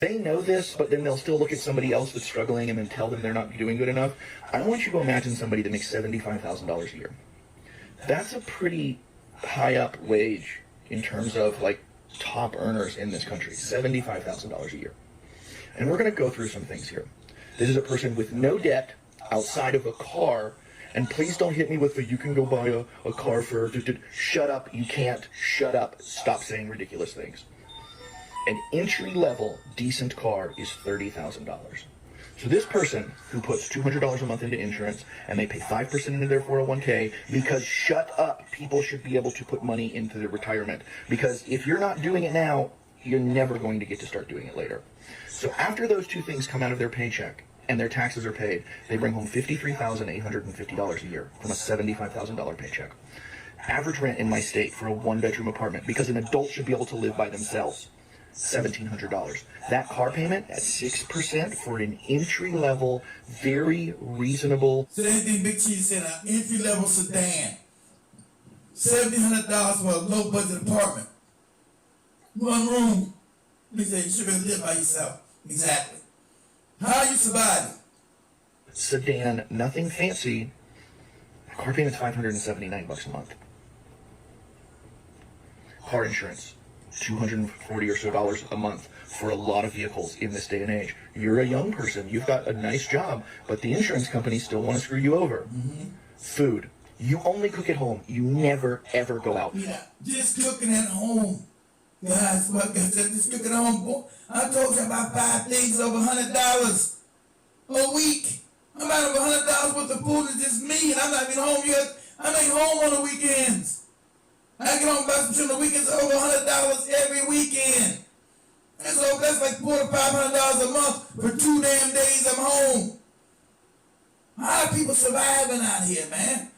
They know this, but then they'll still look at somebody else that's struggling and then tell them they're not doing good enough. I want you to imagine somebody that makes $75,000 a year. That's a pretty high up wage in terms of like top earners in this country, $75,000 a year. And we're going to go through some things here. This is a person with no debt outside of a car. And please don't hit me with the, you can go buy a car for, shut up, you can't, shut up, stop saying ridiculous things. An entry-level decent car is $30,000. So this person who puts $200 a month into insurance and they pay 5% into their 401k because, shut up, people should be able to put money into their retirement. Because if you're not doing it now, you're never going to get to start doing it later. So after those two things come out of their paycheck and their taxes are paid, they bring home $53,850 a year from a $75,000 paycheck. Average rent in my state for a one-bedroom apartment, because an adult should be able to live by themselves, $1,700. That car payment at 6% for an entry-level, very reasonable. So anything Big Cheese said, an entry-level sedan, $1,700 for a low-budget apartment, one room. He said you should be able to live by yourself. Exactly. How are you surviving? Sedan, nothing fancy. Car payment's $579 a month. Car insurance, $240 or so a month for a lot of vehicles in this day and age. You're a young person, you've got a nice job, but the insurance companies still want to screw you over. Food, you only cook at home. You never ever go out. Yeah, just cooking at home. Guys, what I said, just cooking at home. Boy, I told you about 5 things over $100 a week. I'm out of $100 worth of food. It's just me, and I'm not even home yet. I'm ain't home on the weekends. I get home about some on the weekends over $100 every weekend. And so that's like $400 to $500 a month for 2 damn days I'm home. How are people surviving out here, man?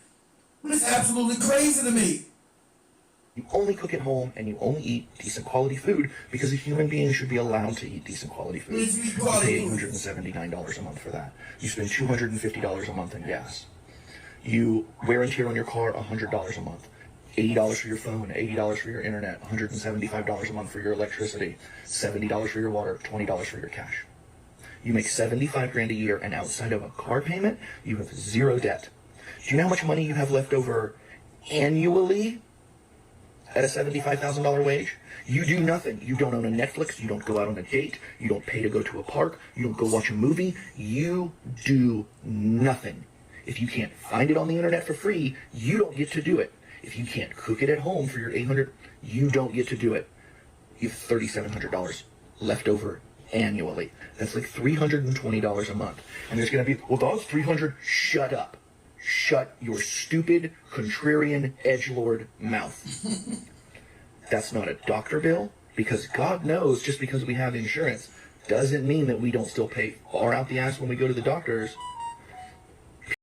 It's absolutely crazy to me. You only cook at home and you only eat decent quality food because a human being should be allowed to eat decent quality food. You pay $879 a month for that. You spend $250 a month in gas. You wear and tear on your car $100 a month. $80 for your phone, $80 for your internet, $175 a month for your electricity, $70 for your water, $20 for your cash. You make $75,000 a year, and outside of a car payment, you have zero debt. Do you know how much money you have left over annually at a $75,000 wage? You do nothing. You don't own a Netflix. You don't go out on a date. You don't pay to go to a park. You don't go watch a movie. You do nothing. If you can't find it on the internet for free, you don't get to do it. If you can't cook it at home for your $800, you don't get to do it. You have $3,700 left over annually. That's like $320 a month. And there's going to be, well, that's $300. Shut up. Shut your stupid, contrarian, edgelord mouth. That's not a doctor bill, because God knows, just because we have insurance doesn't mean that we don't still pay far out the ass when we go to the doctors.